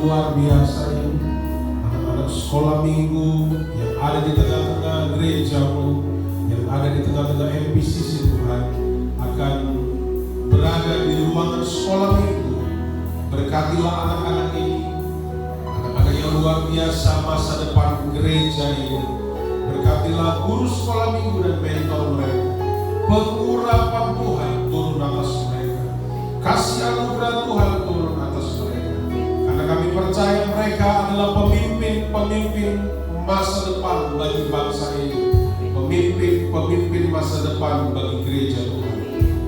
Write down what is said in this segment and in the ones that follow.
luar biasa ini, anak-anak sekolah minggu yang ada di tengah-tengah gerejamu, yang ada di tengah-tengah MPCC Tuhan, akan berada di ruangan sekolah minggu. Berkatilah anak-anak ini, anak-anak yang luar biasa masa depan gereja ini. Berkatilah guru sekolah minggu dan mentor mereka. Pengurapan Tuhan turun atas mereka, kasih anugerah Tuhan turun atas mereka, karena kami percaya mereka adalah pemimpin-pemimpin masa depan bagi bangsa ini, pemimpin masa depan bagi gereja Tuhan.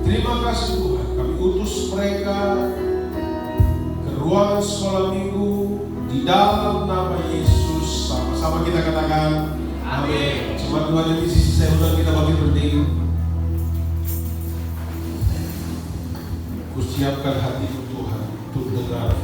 Terima kasih Tuhan, kami utus mereka ke ruangan sekolah minggu di dalam nama Yesus. Sama-sama kita katakan amin. Cuma Tuhan yang di sisi saya, udah kita bagi berdiri. Siapkan hati Tuhan untuk dengar.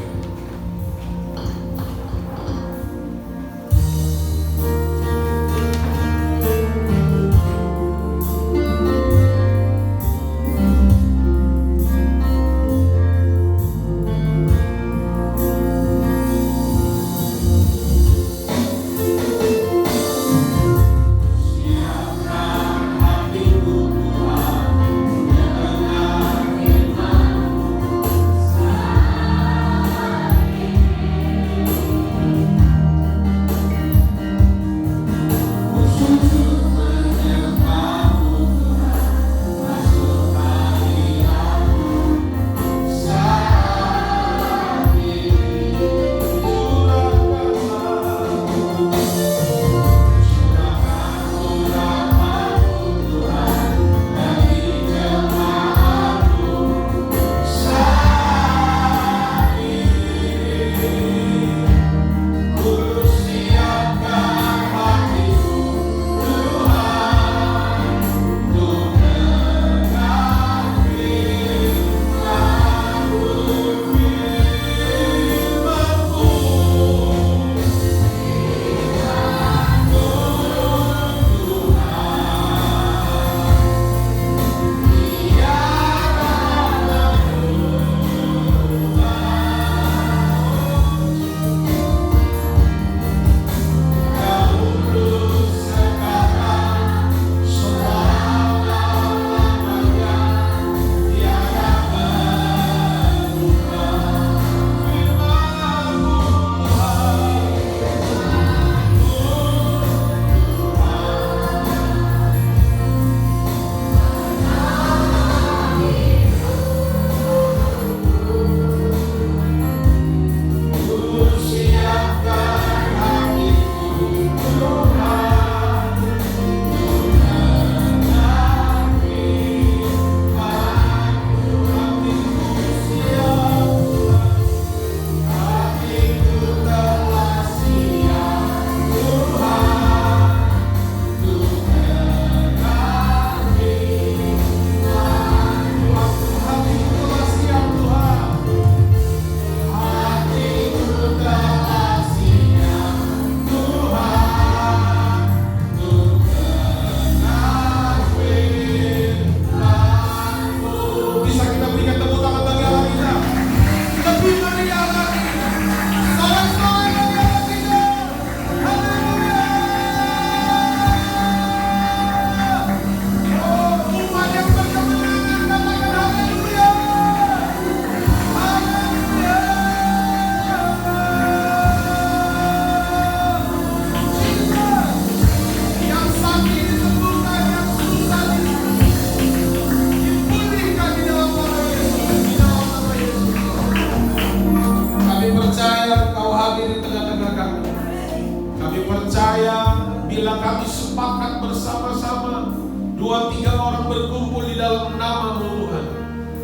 Bila kami sepakat bersama-sama, 2-3 orang berkumpul di dalam nama-Mu Tuhan,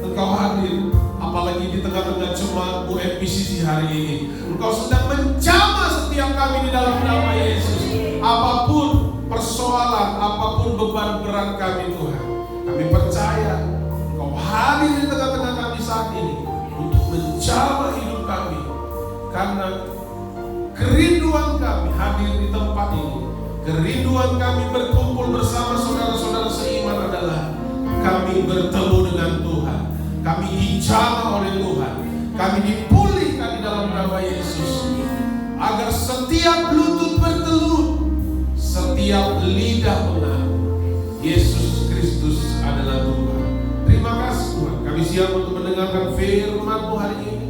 Engkau hadir. Apalagi di tengah-tengah jemaat MPCC hari ini, Engkau sedang menjamah setiap kami di dalam nama Yesus. Apapun persoalan, apapun beban berat kami Tuhan, kami percaya Engkau hadir di tengah-tengah kami saat ini untuk menjamah hidup kami. Karena kerinduan kami hadir di tempat ini, kerinduan kami berkumpul bersama saudara-saudara seiman adalah kami bertemu dengan Tuhan, kami dijamah oleh Tuhan, kami dipulihkan di dalam nama Yesus. agar setiap lutut bertelut, setiap lidah mengaku Yesus Kristus adalah Tuhan. Terima kasih Tuhan, kami siap untuk mendengarkan firman-Mu hari ini.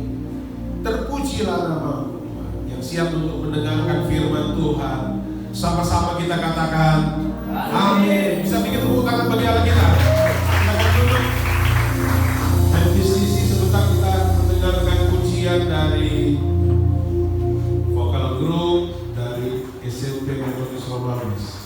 Terpujilah nama-Mu Tuhan, yang siap untuk mendengarkan firman Tuhan. Sama-sama kita katakan amin. Bisa bikin tepuk tangan bagi Allah kita. Kita akan duduk dan diskusi sebentar, kita mendengarkan pujian dari vokal grup dari SMP Metodis Romanis.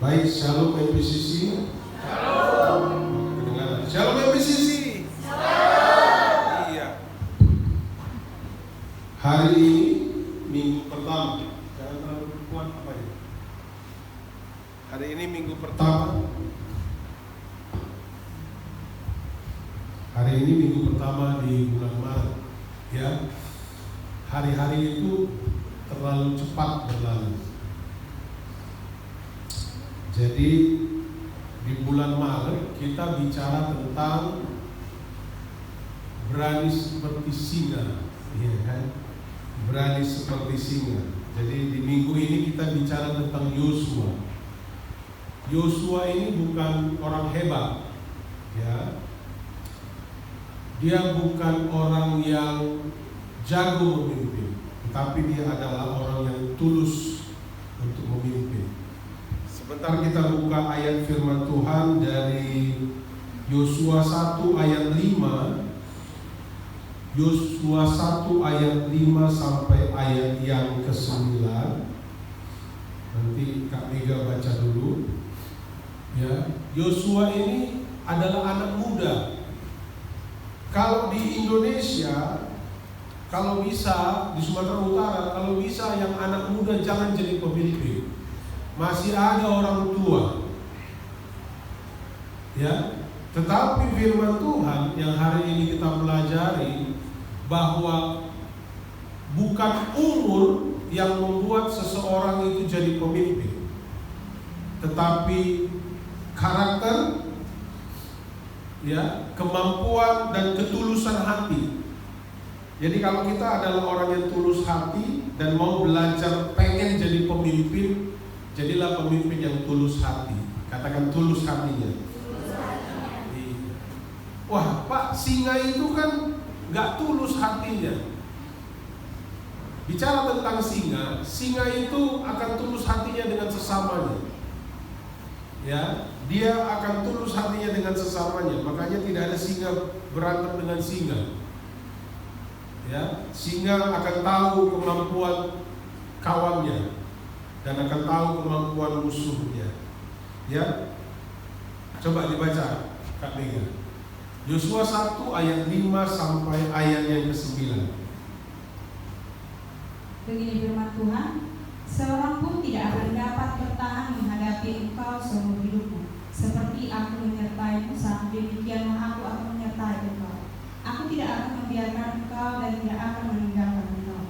Baik, Shalom MPCC. Shalom. Kedengaran. Shalom MPCC. Shalom. Iya. Hari ini minggu pertama. Jangan terlalu kuat apa ya? Hari ini minggu pertama. Hari ini minggu pertama di bulan Maret. Ya. Hari-hari itu terlalu cepat berlalu. Jadi di bulan Maret kita bicara tentang berani seperti singa, ya kan? Berani seperti singa. Jadi di minggu ini kita bicara tentang Yosua. Yosua ini bukan orang hebat, ya. Dia bukan orang yang jago memimpin, tetapi dia adalah orang yang tulus untuk memimpin. Sebentar kita buka ayat firman Tuhan dari Yosua 1 ayat 5. Yosua 1 ayat 5 sampai ayat yang ke-9. Nanti Kak Mega baca dulu. Ya, Yosua ini adalah anak muda. Kalau di Indonesia, kalau bisa di Sumatera Utara, kalau bisa yang anak muda jangan jadi pemimpin. Masih ada orang tua, ya. Tetapi firman Tuhan yang hari ini kita pelajari bahwa bukan umur yang membuat seseorang itu jadi pemimpin, tetapi karakter, ya, kemampuan dan ketulusan hati. Jadi kalau kita adalah orang yang tulus hati dan mau belajar pengen jadi pemimpin, jadilah pemimpin yang tulus hati. Katakan tulus hatinya. Wah, Pak, singa itu kan gak tulus hatinya. Bicara tentang singa, singa itu akan tulus hatinya dengan sesamanya. Ya, dia akan tulus hatinya dengan sesamanya. Makanya tidak ada singa berantem dengan singa. Ya, singa akan tahu kemampuan kawannya dan akan tahu kemampuan musuhnya. Ya, coba dibaca Kak Mega. Yosua 1 ayat 5 sampai ayat yang ke-9. Begini firman Tuhan, seorang pun tidak akan dapat bertahan menghadapi engkau seumur hidupmu. Seperti aku menyertaimu, sama demikianlah aku akan menyertai engkau. Aku tidak akan membiarkan engkau dan tidak akan meninggalkan engkau.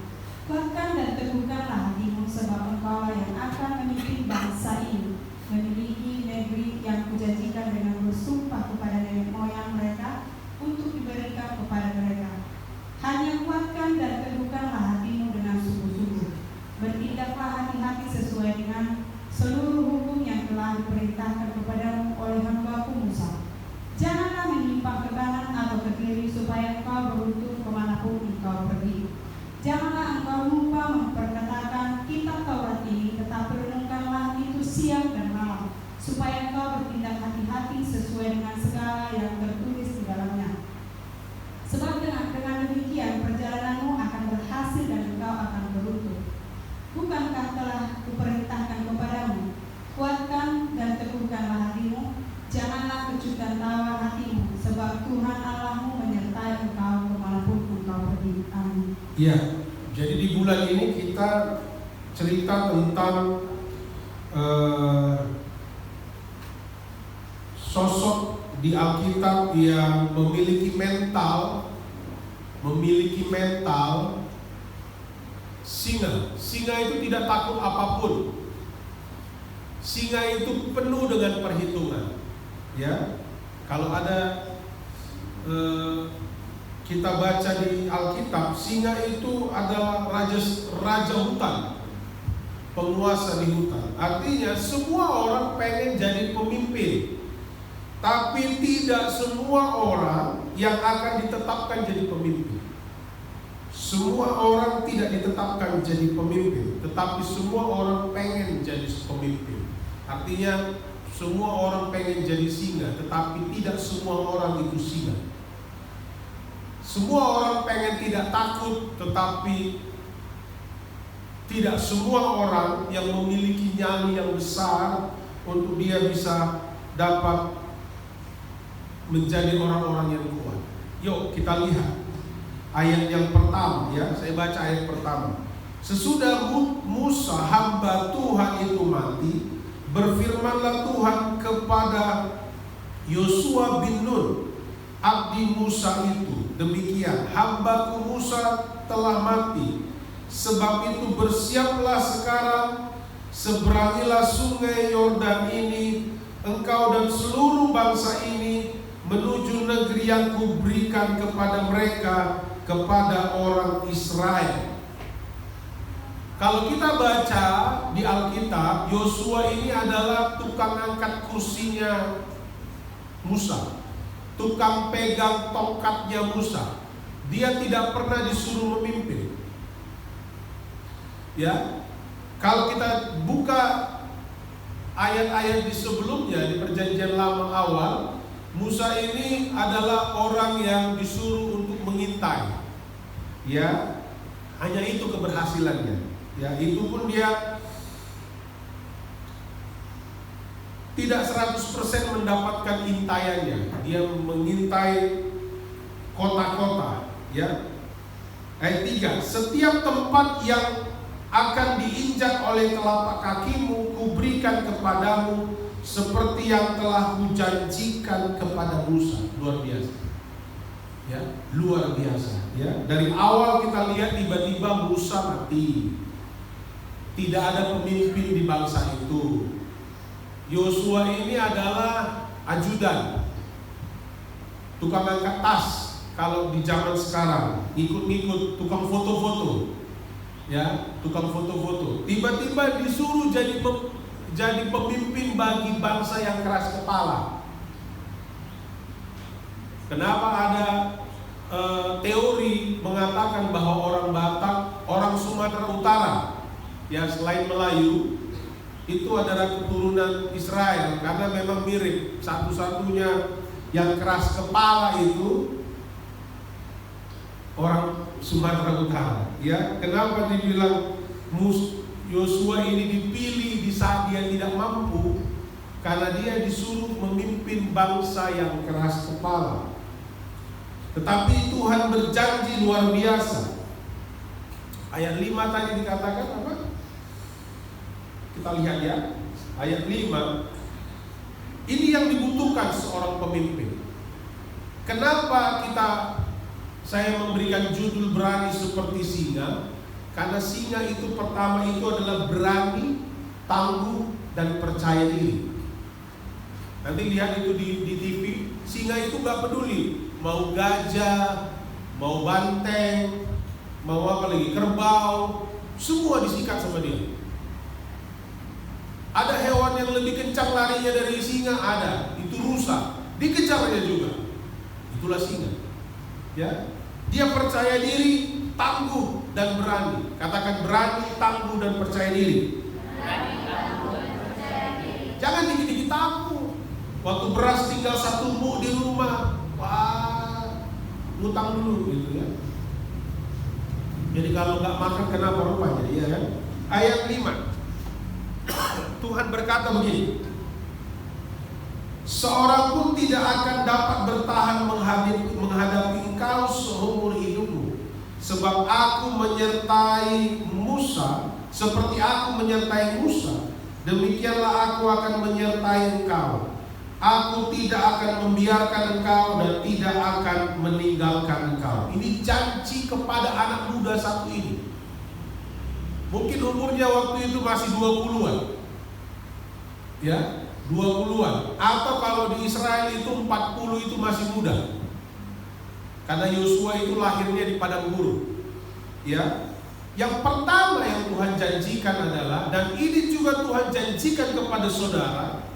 Kuatkan dan teguhkanlah hatimu, sebab engkau yang akan memimpin bangsa ini, memiliki negeri yang kujanjikan dengan bersumpah kepada nenek moyang mereka untuk diberikan kepada mereka. Hanya kuatkan dan teguhkanlah hatimu dengan sungguh-sungguh. Bertindaklah hati-hati sesuai dengan seluruh hukum yang telah diperintahkan kepadamu oleh hamba-Ku Musa. Janganlah menyimpang ke kanan atau ke kiri, supaya engkau beruntung kemanapun engkau pergi. Janganlah engkau lupa memperkatakan kitab Taurat ini, tetapi renungkanlah itu siang dan malam, supaya engkau bertindak hati-hati sesuai dengan segala yang tertulis di dalamnya. Sebab dengan demikian perjalananmu akan berhasil dan engkau akan beruntung. Bukankah telah kuperintahkan kepadamu, kuatkan dan teguhkanlah hatimu, janganlah kecut dan tawar hatimu, sebab Tuhan Allahmu menyertai engkau kemanapun engkau pergi. Amin. Ya, jadi di bulan ini kita cerita tentang sosok di Alkitab yang memiliki mental singa. Singa itu tidak takut apapun. Singa itu penuh dengan perhitungan. Ya, kalau ada kita baca di Alkitab, singa itu adalah raja hutan, penguasa di hutan. Artinya semua orang pengen jadi pemimpin, tapi tidak semua orang yang akan ditetapkan jadi pemimpin. Semua orang tidak ditetapkan jadi pemimpin, tetapi semua orang pengen jadi pemimpin. Artinya semua orang pengen jadi singa, tetapi tidak semua orang itu singa. Semua orang pengen tidak takut, tetapi tidak semua orang yang memiliki nyali yang besar untuk dia bisa dapat menjadi orang-orang yang kuat. Yuk kita lihat ayat yang pertama ya. Saya baca ayat pertama. Sesudah Musa hamba Tuhan itu mati, berfirmanlah Tuhan kepada Yosua bin Nun, abdi Musa itu, demikian, hambaku Musa telah mati. Sebab itu bersiaplah sekarang, seberangilah sungai Yordan ini, engkau dan seluruh bangsa ini, menuju negeri yang kuberikan kepada mereka, kepada orang Israel. Kalau kita baca di Alkitab, Yosua ini adalah tukang angkat kursinya Musa, tukang pegang tongkatnya Musa. Dia tidak pernah disuruh memimpin. Ya, kalau kita buka ayat-ayat di sebelumnya di Perjanjian Lama awal, Musa ini adalah orang yang disuruh untuk mengintai. Ya, hanya itu keberhasilannya. Ya, itu pun dia tidak 100% mendapatkan intaiannya. Dia mengintai kota-kota. Ya. Ayat 3, setiap tempat yang akan diinjak oleh telapak kakimu, kuberikan kepadamu, seperti yang telah kujanjikan kepada Musa. Luar biasa. Ya, luar biasa. Ya, dari awal kita lihat tiba-tiba Musa mati. Tidak ada pemimpin di bangsa itu. Yosua ini adalah ajudan, tukang angkat tas. Kalau di zaman sekarang, ikut-ikut, tukang foto-foto, ya, tukang foto-foto. Tiba-tiba disuruh jadi pemimpin bagi bangsa yang keras kepala. Kenapa ada teori mengatakan bahwa orang Batak, orang Sumatera Utara, ya selain Melayu, itu adalah keturunan Israel, karena memang mirip. Satu-satunya yang keras kepala itu orang Sumatera Utara. Ya, kenapa dibilang Yosua ini dipilih di saat dia tidak mampu? Karena dia disuruh memimpin bangsa yang keras kepala. Tetapi Tuhan berjanji luar biasa. Ayat 5 tadi dikatakan apa? Kita lihat ya, ayat 5. Ini yang dibutuhkan seorang pemimpin. Kenapa saya memberikan judul berani seperti singa? Karena singa itu pertama itu adalah berani, tangguh, dan percaya diri. Nanti lihat itu di TV, singa itu gak peduli mau gajah, mau banteng, mau apa lagi, kerbau, semua disikat sama dia. Ada hewan yang lebih kencang larinya dari singa, ada, itu rusa, dikejarnya juga. Itulah singa. Ya, dia percaya diri, tangguh dan berani. Katakan berani, tangguh dan percaya diri. Berani, tangguh dan percaya diri. Jangan dikit-dikit takut. Waktu beras tinggal 1 muk di rumah, wah, ngutang dulu gitu ya. Jadi kalau nggak makan kenapa rupanya, ya kan? Ayat 5. Tuhan berkata begini, seorang pun tidak akan dapat bertahan menghadapi engkau seumur hidupmu, sebab aku menyertai Musa, seperti aku menyertai Musa, demikianlah aku akan menyertai engkau. Aku tidak akan membiarkan engkau dan tidak akan meninggalkan engkau. Ini janji kepada anak muda satu ini. Mungkin umurnya waktu itu masih 20-an. Ya, 20-an. Atau kalau di Israel itu 40 itu masih muda. Karena Yosua itu lahirnya di padang gurun. Ya. Yang pertama yang Tuhan janjikan adalah, dan ini juga Tuhan janjikan kepada saudara,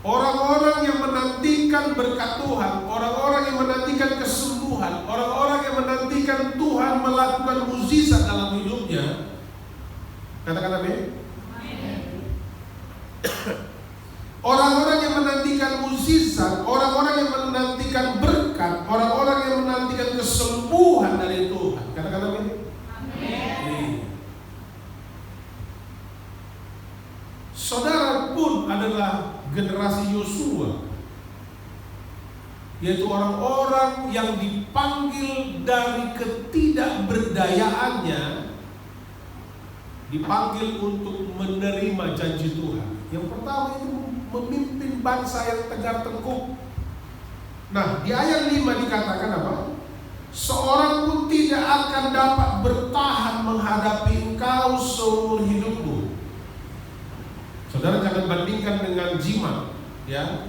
orang-orang yang menantikan berkat Tuhan, orang-orang yang menantikan kesembuhan, orang-orang yang menantikan Tuhan melakukan mukjizat dalam hidupnya. Katakan amin. Orang-orang yang menantikan mukjizat, orang-orang yang menantikan berkat, orang-orang yang menantikan kesembuhan dari Tuhan. Katakan amin. Amin. generasi Yosua, yaitu orang-orang yang dipanggil dari ketidakberdayaannya, dipanggil untuk menerima janji Tuhan. Yang pertama itu memimpin bangsa yang tegar tengkuk. Nah, di ayat 5 dikatakan apa? Seorang pun tidak akan dapat bertahan menghadapi engkau seumur hidupmu. Saudara jangan bandingkan dengan jimat, ya.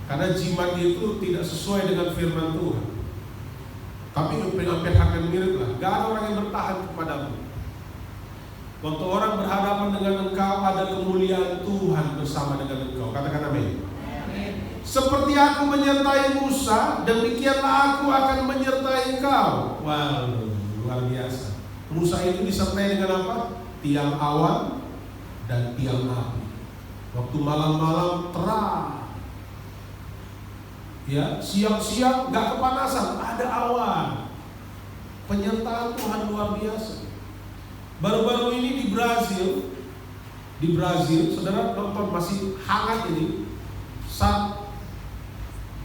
Karena jimat itu tidak sesuai dengan firman Tuhan. Tapi hampir mirip lah. Gak ada orang yang bertahan kepadamu. Waktu orang berhadapan dengan engkau, ada kemuliaan Tuhan bersama dengan engkau. Katakan amin. Seperti aku menyertai Musa, demikianlah aku akan menyertai engkau. Wow, luar biasa. Musa itu disertai dengan apa? Tiang awan dan tiang api. Waktu malam-malam terang, ya, siang-siang gak kepanasan, ada awan. Penyertaan Tuhan luar biasa. Baru-baru ini di Brazil, saudara nonton masih hangat ini. Saat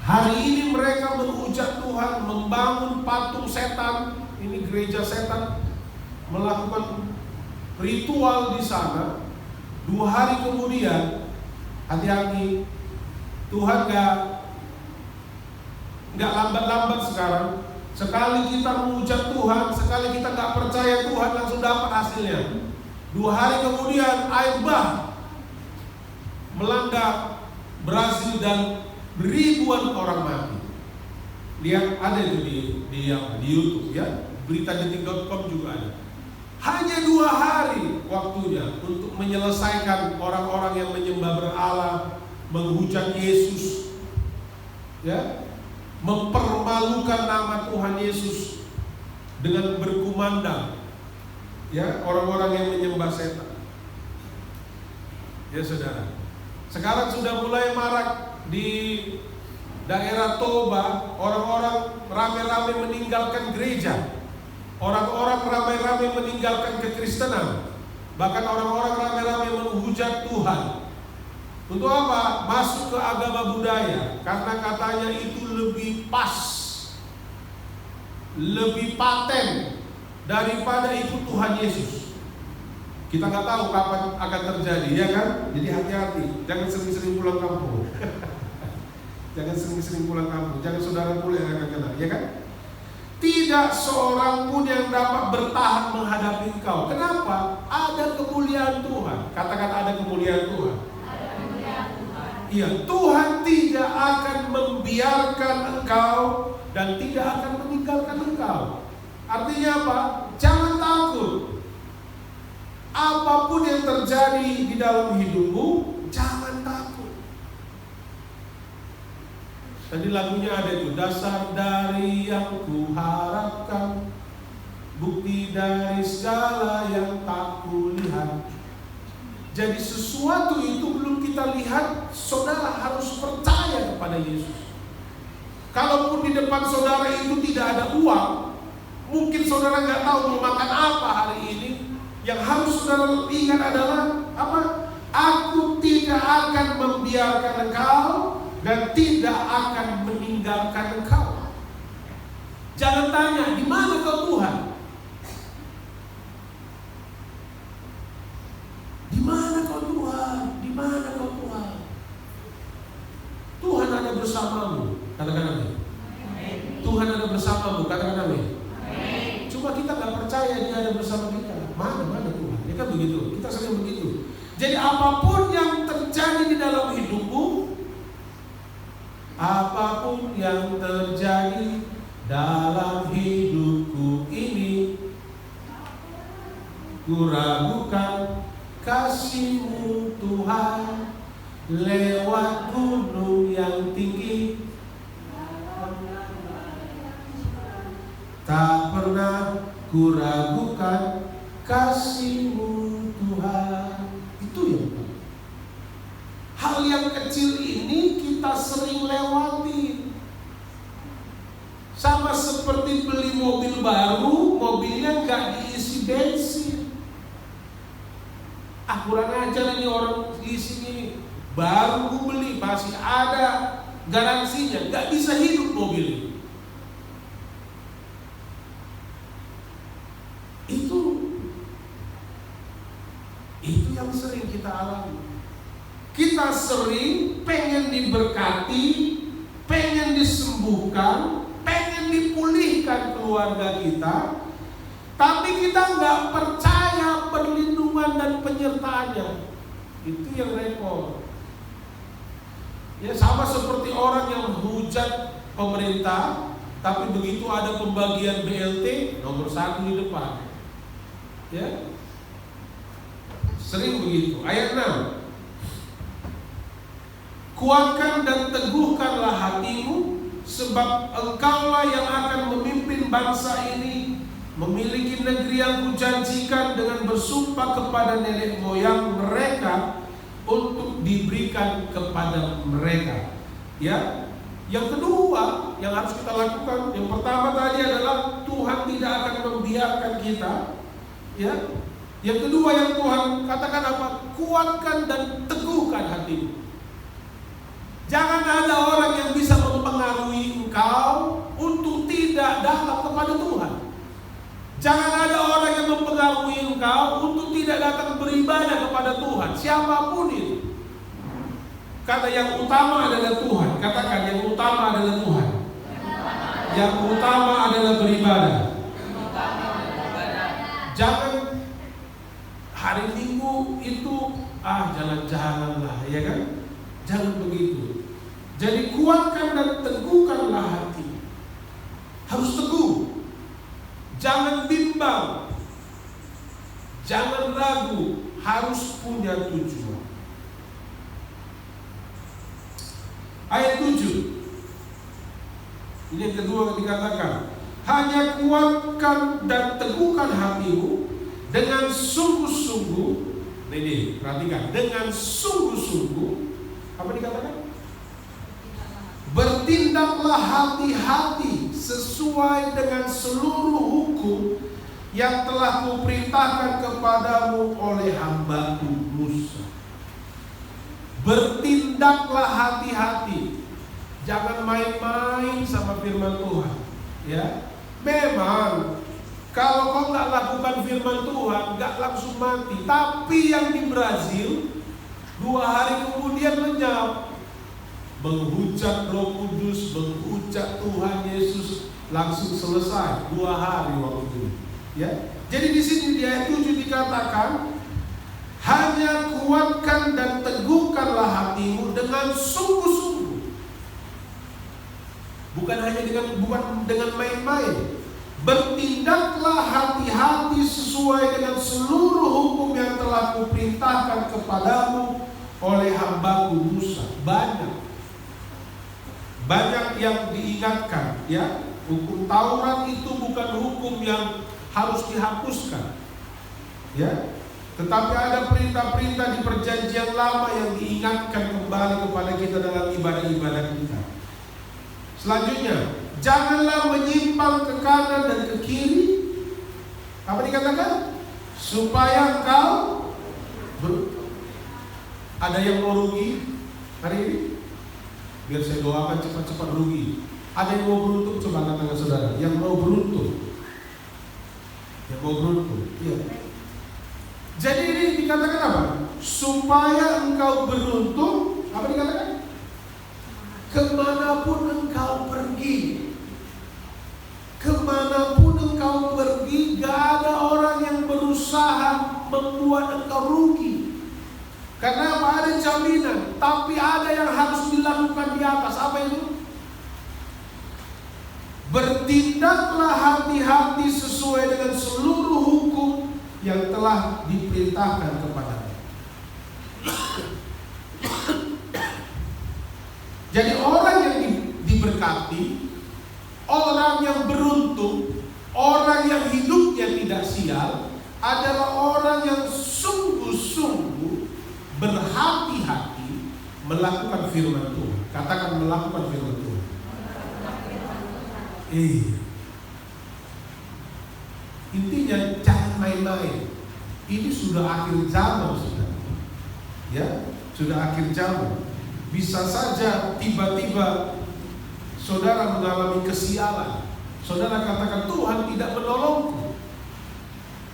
hari ini mereka menghujat Tuhan, membangun patung setan, ini gereja setan, melakukan ritual di sana. 2 hari kemudian, hati-hati, Tuhan gak lambat-lambat sekarang. Sekali kita menghujat Tuhan, sekali kita gak percaya Tuhan, langsung dapat hasilnya. 2 hari kemudian air bah melanda Brazil dan ribuan orang mati. Lihat, ada itu di YouTube, ya. Beritadetik.com juga ada. Hanya 2 hari waktunya untuk menyelesaikan orang-orang yang menyembah berhala, menghujat Yesus, ya, mempermalukan nama Tuhan Yesus dengan berkumandang, ya, orang-orang yang menyembah setan. Ya saudara, sekarang sudah mulai marak di daerah Toba, orang-orang ramai-ramai meninggalkan gereja. Orang-orang ramai-ramai meninggalkan kekristenan. Bahkan orang-orang ramai-ramai menghujat Tuhan. Untuk apa? Masuk ke agama budaya. Karena katanya itu lebih pas, lebih paten daripada itu Tuhan Yesus. Kita nggak tahu kapan akan terjadi, ya kan? Jadi hati-hati, jangan sering-sering pulang kampung. Jangan sering-sering pulang kampung, jangan saudara pula yang akan kena, ya kan? Tidak seorang pun yang dapat bertahan menghadapi engkau. Kenapa? Ada kemuliaan Tuhan. Katakan ada kemuliaan Tuhan. Ada kemuliaan Tuhan. Iya, Tuhan tidak akan membiarkan engkau dan tidak akan meninggalkan engkau. Artinya apa? Jangan takut. Apapun yang terjadi di dalam hidupmu, jangan takut. Tadi lagunya ada itu, dasar dari yang kuharapkan, bukti dari segala yang tak kulihat. Jadi sesuatu itu belum kita lihat, saudara harus percaya kepada Yesus. Kalaupun di depan saudara itu tidak ada uang, mungkin saudara nggak tahu mau makan apa hari ini. Yang harus saudara ingat adalah apa? Aku tidak akan membiarkan engkau dan tidak akan meninggalkan engkau. Jangan tanya, di mana kau Tuhan? Di mana kau Tuhan? Di mana kau Tuhan? Tuhan ada bersamamu. Katakan amin. Tuhan ada bersamamu. Katakan amin. Cuma kita nggak percaya Dia ada bersama kita. Mana Tuhan? Ya kan begitu. Kita sering begitu. Jadi apapun yang terjadi di dalam hidupmu, apapun yang terjadi dalam hidupku ini, ku ragukan kasih-Mu Tuhan lewat gunung yang tinggi. Tak pernah ku ragukan kasih-Mu Tuhan. Itu yang penting. Hal yang kecil ini kita sering lewati. Sama seperti beli mobil baru, mobilnya nggak diisi bensin. Kurang ajar ini orang di sini. baru gue beli, masih ada garansinya, nggak bisa hidup mobil ini. Itu yang sering kita alami. Kita sering pengen diberkati, pengen disembuhkan, pengen dipulihkan keluarga kita, tapi kita nggak percaya perlindungan dan penyertaannya. Itu yang repot. Ya sama seperti orang yang hujat pemerintah, tapi begitu ada pembagian BLT nomor 1 di depan. Ya, sering begitu. Ayat 6. Kuatkan dan teguhkanlah hatimu, sebab engkaulah yang akan memimpin bangsa ini, memiliki negeri yang kujanjikan dengan bersumpah kepada nenek moyang mereka untuk diberikan kepada mereka. Ya, yang kedua yang harus kita lakukan, yang pertama tadi adalah Tuhan tidak akan membiarkan kita. Ya, yang kedua yang Tuhan katakan apa? Kuatkan dan teguhkan hatimu. Jangan ada orang yang bisa mempengaruhi engkau untuk tidak datang kepada Tuhan. Jangan ada orang yang mempengaruhi engkau untuk tidak datang beribadah kepada Tuhan, siapapun itu. Karena yang utama adalah Tuhan. Katakan, yang utama adalah Tuhan. Yang utama adalah beribadah. Jangan hari Minggu itu jalan-jalan lah, ya kan? Jangan begitu. Jadi kuatkan dan teguhkanlah hati. Harus teguh. Jangan bimbang. Jangan ragu. Harus punya tujuan. Ayat 7. Ini yang kedua yang dikatakan. Hanya kuatkan dan teguhkan hatimu dengan sungguh-sungguh. Ini perhatikan, dengan sungguh-sungguh. Apa dikatakan? Bertindaklah hati-hati sesuai dengan seluruh hukum yang telah kuperintahkan kepadamu oleh hamba-Ku Musa. Bertindaklah hati-hati. Jangan main-main sama firman Tuhan. Ya, memang kalau kau nggak lakukan firman Tuhan, nggak langsung mati. Tapi yang di Brazil 2 hari kemudian lenyap. Menghujat Roh Kudus, menghujat Tuhan Yesus, langsung selesai 2 hari waktu itu. Ya, jadi di sini di ayat 7 dikatakan, hanya kuatkan dan teguhkanlah hatimu dengan sungguh-sungguh. Bukan dengan main-main. Bertindaklah hati-hati sesuai dengan seluruh hukum yang telah kuperintahkan kepadamu oleh hamba-Ku Musa. Banyak yang diingatkan, ya. Hukum Taurat itu bukan hukum yang harus dihapuskan, ya. Tetapi ada perintah-perintah di perjanjian lama yang diingatkan kembali kepada kita dalam ibadah-ibadah kita. Selanjutnya, janganlah menyimpang ke kanan dan ke kiri. Apa dikatakan? Supaya engkau ada yang mau rugi hari ini? Biar saya doakan cepat-cepat rugi. Ada yang mau beruntung? Coba angkat tangan saudara. Yang mau beruntung. Yang mau beruntung. Iya. Jadi ini dikatakan apa? Supaya engkau beruntung. Apa dikatakan? Kemanapun engkau pergi. Kemanapun engkau pergi, gak ada orang yang berusaha membuat engkau rugi. Karena apa? Ada jaminan. Tapi ada yang harus dilakukan di atas. Apa itu? Bertindaklah hati-hati sesuai dengan seluruh hukum yang telah diperintahkan kepadamu. Jadi orang yang diberkati, orang yang beruntung, orang yang hidupnya tidak sial, adalah orang yang sungguh-sungguh berhati-hati melakukan firman Tuhan. Katakan melakukan firman Tuhan. Intinya jangan main-main. Ini sudah akhir zaman, saudara. Ya, sudah akhir zaman. Bisa saja tiba-tiba saudara mengalami kesialan. Saudara katakan, Tuhan tidak menolongku.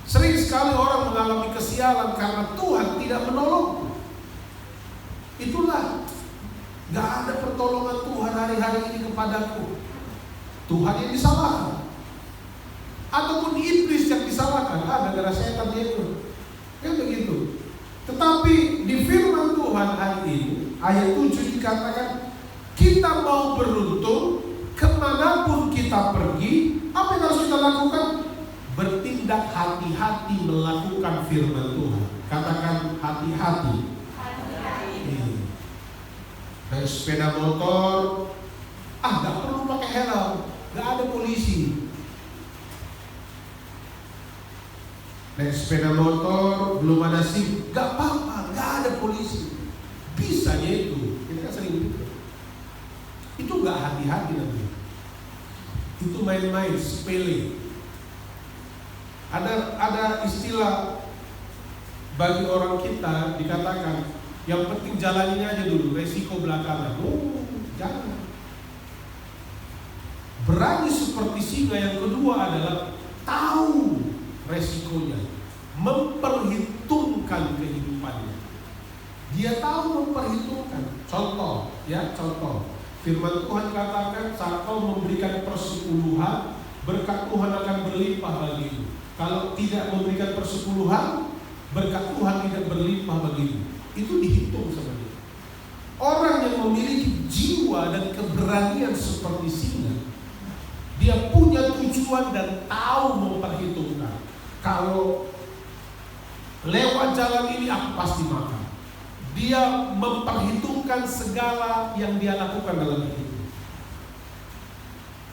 Sering sekali orang mengalami kesialan karena Tuhan tidak menolongku. Itulah, gak ada pertolongan Tuhan hari-hari ini kepadaku. Tuhan yang disalahkan, ataupun iblis yang disalahkan. Gara-gara setan itu. Kan begitu. Tetapi di firman Tuhan hari ini, ayat 7 dikatakan, kita mau beruntung kemanapun kita pergi. Apa yang harus kita lakukan? Bertindak hati-hati melakukan firman Tuhan. Katakan hati-hati. Naik sepeda motor, gak perlu pakai helm, gak ada polisi. Naik sepeda motor, belum ada SIM, gak apa-apa, gak ada polisi. Bisanya itu, kita kan sering gitu. Itu gak hati-hati nanti. Itu main-main, sepele. Ada istilah bagi orang kita dikatakan, yang penting jalanin aja dulu, resiko belakangan. Jangan. Berani seperti singa yang kedua adalah tahu resikonya, memperhitungkan kehidupannya. Dia tahu memperhitungkan. Contoh. Firman Tuhan katakan, saat kau memberikan persepuluhan, berkat Tuhan akan berlimpah bagimu. Kalau tidak memberikan persepuluhan, berkat Tuhan tidak berlimpah bagimu. Itu dihitung sama dia. Orang yang memiliki jiwa dan keberanian seperti singa, dia punya tujuan dan tahu memperhitungkan. Kalau lewat jalan ini aku pasti makan. Dia memperhitungkan segala yang dia lakukan dalam hidup.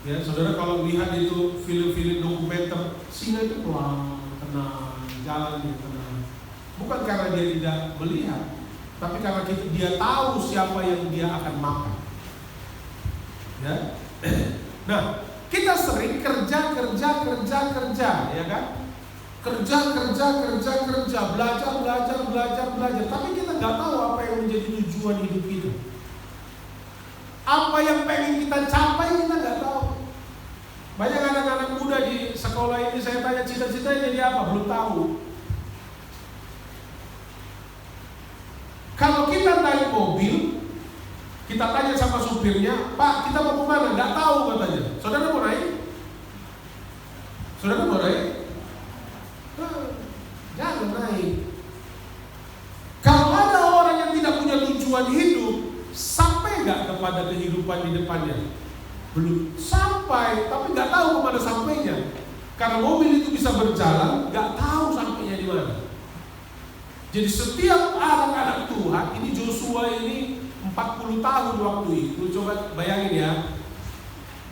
Ya, saudara kalau lihat itu film-film dokumenter, singa itu pelan, tenang, jalan dia tenang. Bukan karena dia tidak melihat, tapi karena dia tahu siapa yang dia akan makan. Ya. Nah, kita sering kerja, ya kan? Kerja, belajar. Tapi kita nggak tahu apa yang menjadi tujuan hidup kita. Apa yang pengen kita capai kita nggak tahu. Banyak anak-anak muda di sekolah ini saya tanya cita-citanya jadi apa, belum tahu. Kalau kita naik mobil, kita tanya sama supirnya, Pak, kita mau kemana? Nggak tahu katanya. Saudara mau naik? Jangan naik. Kalau ada orang yang tidak punya tujuan hidup, sampai nggak kepada kehidupan di depannya? Belum sampai, tapi nggak tahu kemana sampainya. Karena mobil itu bisa berjalan, nggak tahu sampainya di mana. Jadi setiap anak-anak Tuhan, ini Joshua ini 40 tahun waktu itu. Coba bayangin ya,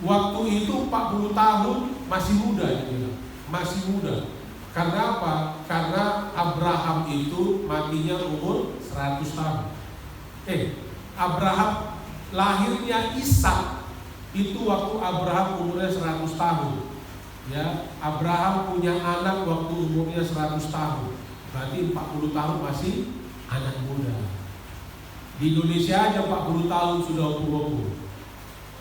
waktu itu 40 tahun masih muda, masih muda. Karena apa? Karena Abraham itu matinya umur 100 tahun. Abraham lahirnya Ishak itu waktu Abraham umurnya 100 tahun. Ya, Abraham punya anak waktu umurnya 100 tahun. Berarti 40 tahun masih anak muda. Di Indonesia aja 40 tahun sudah umur.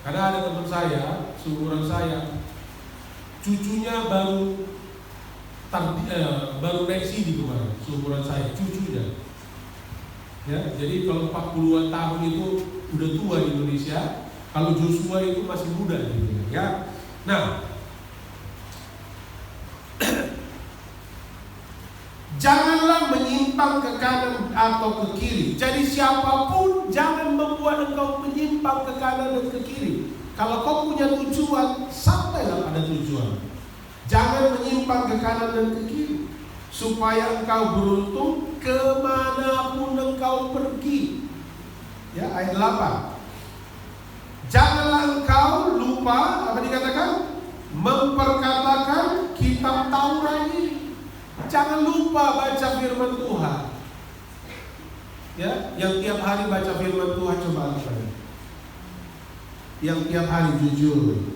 Karena ada teman saya, seumuran saya, cucunya baru naik sini kemarin, seumuran saya, cucunya. Ya, jadi kalau 40-an tahun itu udah tua di Indonesia, kalau Joshua itu masih muda gitu ya. Nah, janganlah menyimpang ke kanan atau ke kiri. Jadi siapapun jangan membuat engkau menyimpang ke kanan dan ke kiri. Kalau kau punya tujuan, sampailah pada tujuan. Jangan menyimpang ke kanan dan ke kiri, supaya engkau beruntung kemanapun engkau pergi. Ya, ayat 8. Janganlah engkau lupa, apa dikatakan? Memperkatakan kitab Taurat ini. Jangan lupa baca firman Tuhan. Ya, yang tiap hari baca firman Tuhan, coba lakukan. Yang tiap hari jujur.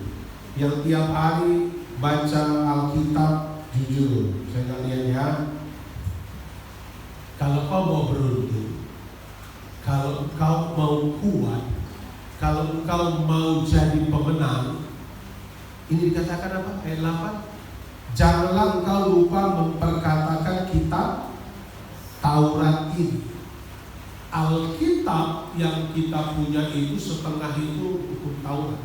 Yang tiap hari baca Alkitab jujur. Saya lihat ya. Kalau kau mau beruntung, kalau engkau mau kuat, kalau engkau mau jadi pemenang, ini dikatakan apa? Ayat 8. Janganlah engkau lupa memperkatakan kitab Taurat ini. Alkitab yang kita punya itu setengah itu hukum Taurat.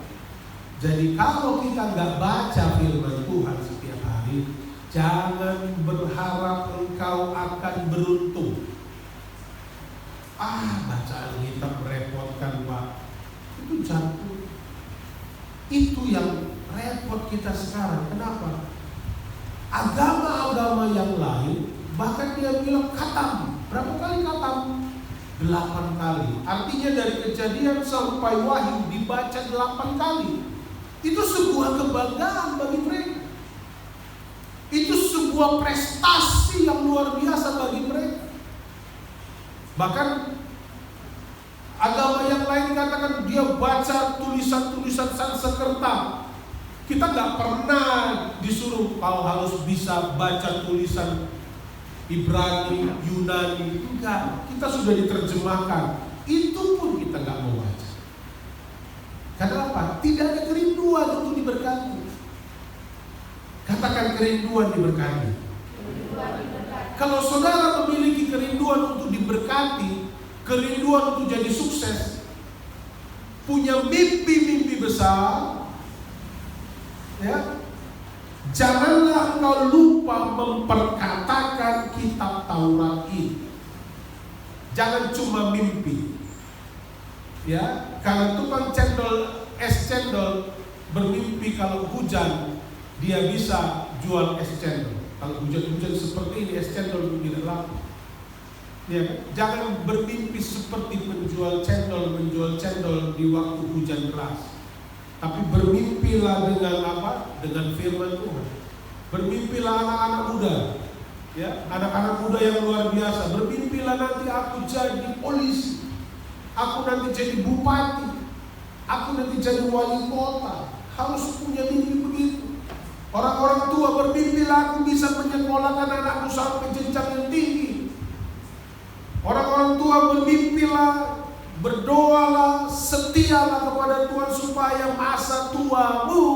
Jadi kalau kita nggak baca firman Tuhan setiap hari, jangan berharap engkau akan beruntung. Baca Alkitab merepotkan, Pak. Itu jatuh. Itu yang repot kita sekarang. Kenapa? Agama-agama yang lain bahkan dia bilang khatam. Berapa kali khatam? 8 kali. Artinya dari Kejadian sampai Wahyu dibaca 8 kali. Itu sebuah kebanggaan bagi mereka. Itu sebuah prestasi yang luar biasa bagi mereka. Bahkan agama yang lain katakan dia baca tulisan-tulisan Sanskerta. Kita nggak pernah disuruh kalau harus bisa baca tulisan Ibrani, Yunani. Enggak, kita sudah diterjemahkan. Itu pun kita nggak mau baca. Karena apa? Tidak ada kerinduan untuk diberkati. Katakan kerinduan diberkati. Kalau saudara memiliki kerinduan untuk diberkati, kerinduan untuk jadi sukses, punya mimpi-mimpi besar, ya, janganlah engkau lupa memperkatakan kitab Taurat ini. Jangan cuma mimpi. Ya, kalau tukang cendol, es cendol bermimpi kalau hujan dia bisa jual es cendol. Kalau hujan-hujan seperti ini es cendol tidak laku. Ya, jangan bermimpi seperti menjual cendol di waktu hujan deras. Tapi bermimpilah dengan apa? Dengan firman Tuhan. Bermimpilah anak-anak muda. Ya, anak-anak muda yang luar biasa. Bermimpilah nanti aku jadi polisi. Aku nanti jadi bupati. Aku nanti jadi wali kota. Harus punya mimpi begitu. Orang-orang tua bermimpilah aku bisa menyekolahkan anakku sampai jenjang yang tinggi. Orang-orang tua bermimpilah, berdoalah, setialah kepada Tuhan supaya masa tuamu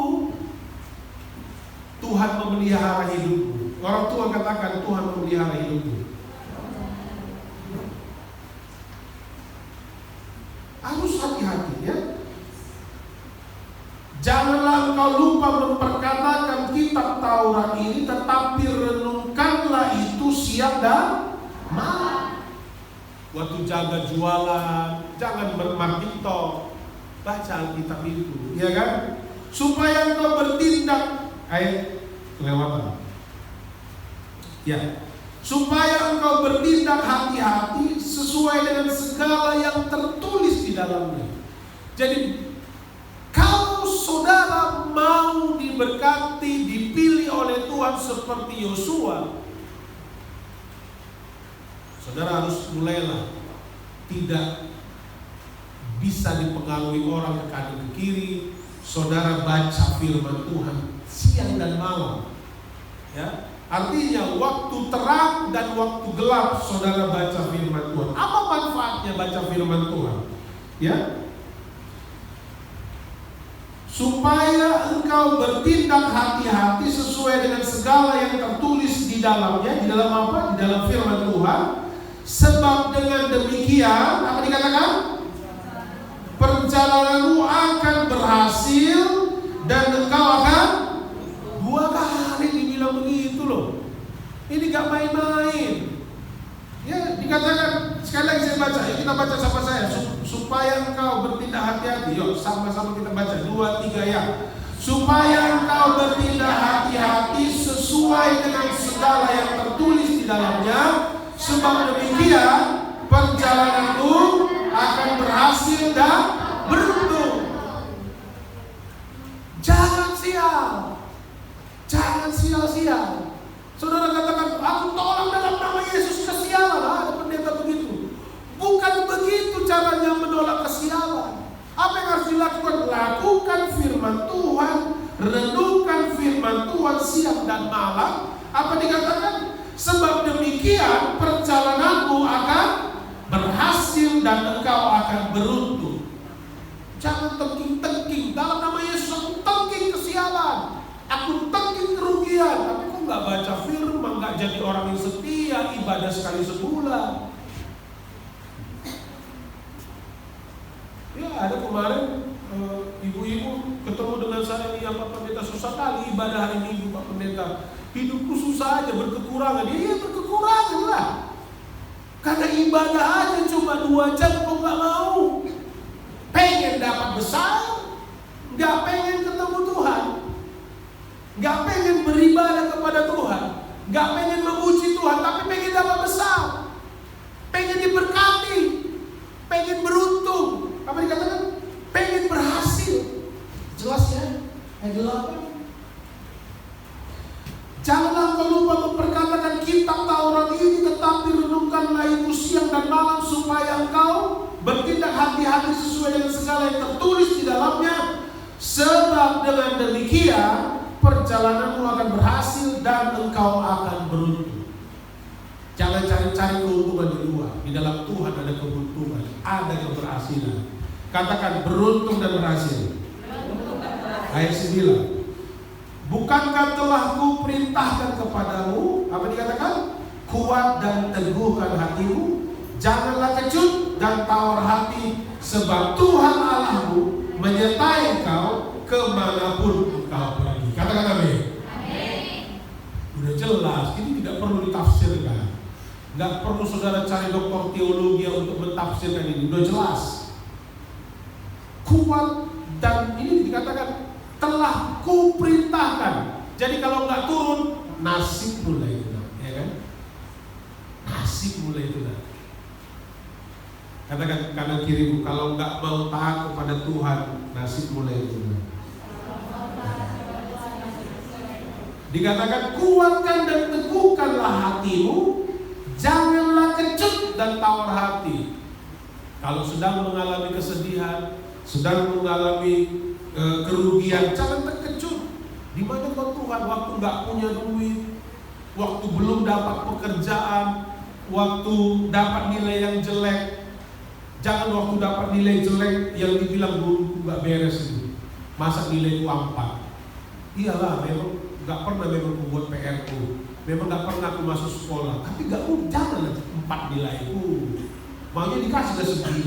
Tuhan memelihara hidupmu. Orang tua katakan Tuhan memelihara hidupmu. Harus hati-hati ya. Janganlah engkau lupa memperkatakan kitab Taurat ini, tetapi renungkanlah itu siang dan malam. Waktu jaga jualan, jangan bermarkito, baca Alkitab itu, ya kan? Supaya engkau bertindak, kelewatan. Ya, supaya engkau bertindak hati-hati sesuai dengan segala yang tertulis di dalamnya. Jadi kalau saudara mau diberkati, dipilih oleh Tuhan seperti Yosua, saudara harus mulailah tidak bisa dipengaruhi orang ke kanan ke kiri. Saudara baca firman Tuhan siang dan malam. Ya, artinya waktu terang dan waktu gelap saudara baca firman Tuhan. Apa manfaatnya baca firman Tuhan? Ya, supaya engkau bertindak hati-hati sesuai dengan segala yang tertulis di dalamnya. Di dalam apa? Di dalam firman Tuhan. Sebab dengan demikian, apa dikatakan? Perjalananmu akan berhasil dan engkau akan 2 kali dibilang begitu loh. Ini gak main-main. Ya, dikatakan sekali lagi saya baca. Ya, kita baca sama saya. Supaya engkau bertindak hati-hati. Yuk, sama-sama kita baca 2, 3 ya. Supaya engkau bertindak hati-hati sesuai dengan segala yang tertulis di dalamnya. Sebab demikian perjalananmu akan berhasil dan beruntung. Jangan sial. Jangan sial-sial. Saudara katakan, aku tolong dalam nama Yesus kesialan. Ada pendeta begitu. Bukan begitu caranya menolak kesialan. Apa yang harus dilakukan? Lakukan firman Tuhan, renungkan firman Tuhan siang dan malam. Apa dikatakan? Sebab demikian perjalananmu akan berhasil dan engkau akan beruntung. Jangan tengking-tengking. Dalam nama Yesus aku tengking kesialan, aku tengking kerugian. Tapi kok nggak baca firman, nggak jadi orang yang setia, ibadah sekali sebulan. Ya ada kemarin ibu-ibu ketemu dengan saya, nih Pak Pendeta, susah kali ibadah hari Minggu Pak Pendeta. Hidupku susah aja, berkekurangan. Iya berkekurangan lah. Karena ibadah aja cuma 2 jam kok nggak mau. Pengen dapat besar, nggak pengen ketemu Tuhan, nggak pengen beribadah kepada Tuhan, nggak pengen memuji Tuhan, tapi pengen dapat besar, pengen diberkati, pengen beruntung. Apa dikatakan? Pengen berhasil. Jelas ya? Ayat 8. Janganlah kau lupa memperkatakan kitab Taurat ini, tetapi renungkanlah itu siang dan malam, supaya engkau bertindak hati-hati sesuai dengan segala yang tertulis di dalamnya. Sebab dengan demikian perjalananmu akan berhasil dan engkau akan beruntung. Jangan cari-cari keuntungan di luar. Di dalam Tuhan ada keuntungan, ada keberhasilan. Katakan beruntung dan berhasil. Ayat 9. Bukankah telah kuperintahkan kepadamu, apa dikatakan? Kuat dan teguhkan hatimu, janganlah kecut dan tawar hati, sebab Tuhan Allahmu menyertai engkau kemanapun engkau pergi. Katakan amin. Udah jelas, ini tidak perlu ditafsirkan. Nggak perlu saudara cari doktor teologi untuk mentafsirkan ini, udah jelas. Kuat dan ini dikatakan telah kuperintahkan. Jadi kalau nggak turun, nasib mulai itu, ya kan? Nasib mulai itu. Katakan kanan kirimu, kalau nggak mau taat kepada Tuhan, nasib mulai itu. Dikatakan kuatkan dan teguhkanlah hatimu, janganlah kecut dan tawar hati. Kalau sedang mengalami kesedihan, sedang mengalami kerugian, jangan terkejut. Di mana kau Tuhan? Waktu nggak punya duit, waktu belum dapat pekerjaan, waktu dapat nilai yang jelek. Jangan waktu dapat nilai jelek yang dibilang guruku nggak beres itu. Masa nilai 4? Iyalah, memang nggak pernah memang membuat PR-ku. Memang nggak pernah aku masuk sekolah. Tapi jangan 4 nilaiku. Maunya dikasih ke 9.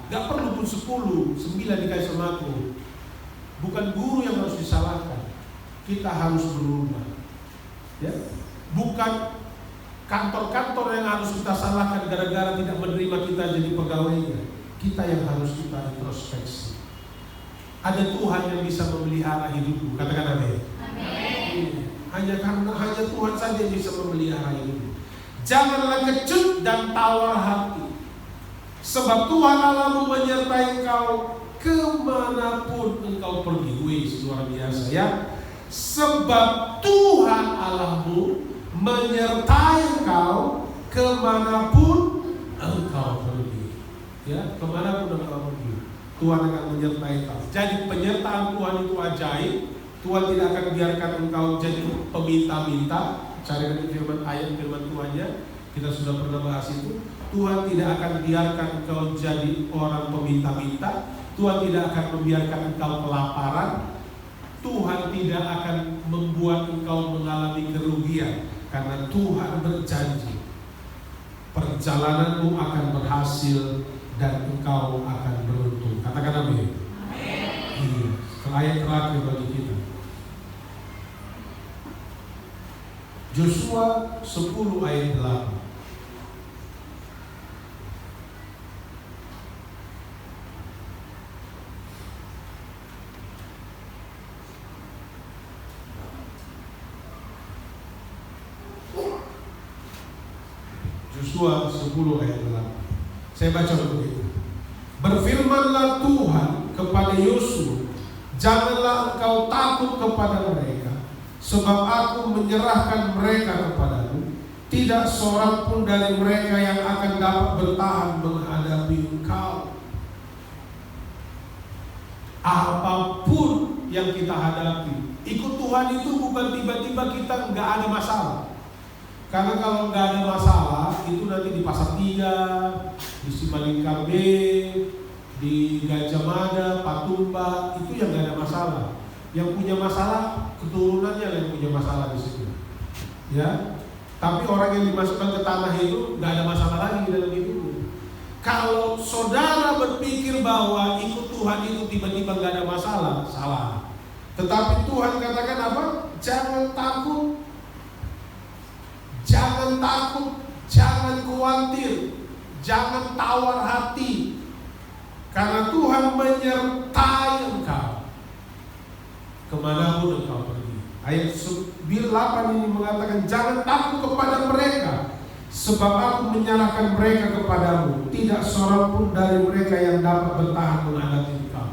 Nggak perlu pun 10, 9 dikasih sama aku. Bukan guru yang harus disalahkan, kita harus berubah. Ya, bukan kantor-kantor yang harus kita salahkan gara-gara tidak menerima kita jadi pegawainya. Kita yang harus kita introspeksi. Ada Tuhan yang bisa memelihara hidupmu. Katakan amin. Hanya Tuhan saja yang bisa memelihara hidupmu. Janganlah kecut dan tawar hati, sebab Tuhan Allahmu menyertai engkau kemanapun engkau pergi. Wih, luar biasa ya. Sebab Tuhan Allahmu menyertai engkau kemanapun engkau pergi. Ya, kemanapun engkau pergi, Tuhan akan menyertai engkau. Jadi penyertaan Tuhan itu ajaib. Tuhan tidak akan biarkan engkau jadi peminta-minta. Cari firman Tuhannya. Kita sudah pernah bahas itu. Tuhan tidak akan biarkan engkau jadi orang peminta-minta. Tuhan tidak akan membiarkan engkau kelaparan. Tuhan tidak akan membuat engkau mengalami kerugian. Karena Tuhan berjanji perjalananmu akan berhasil dan engkau akan beruntung. Katakan amin. Amin. Ayat terakhir bagi kita, Yosua 10 ayat 8. Yosua 10 ayat 8. Saya baca begitu. Berfirmanlah Tuhan kepada Yosua, janganlah engkau takut kepada mereka, sebab aku menyerahkan mereka kepadamu. Tidak seorang pun dari mereka yang akan dapat bertahan menghadapi engkau. Apapun yang kita hadapi, ikut Tuhan itu bukan tiba-tiba kita nggak ada masalah. Karena kalau nggak ada masalah, itu nanti di Pasar 3, di Simalingkar B, di Gajah Mada, Patumba, itu yang nggak ada masalah. Yang punya masalah, keturunannya yang punya masalah di situ. Ya, tapi orang yang dimasukkan ke tanah itu nggak ada masalah lagi di dalam hidupnya. Kalau saudara berpikir bahwa ikut Tuhan itu tiba-tiba nggak ada masalah, salah. Tetapi Tuhan katakan apa? Jangan takut, jangan takut, jangan khawatir, jangan tawar hati, karena Tuhan menyertai engkau kemanapun engkau pergi. Ayat 8 ini mengatakan, jangan takut kepada mereka, sebab aku menyerahkan mereka kepadamu. Tidak seorang pun dari mereka yang dapat bertahan menghadapi engkau.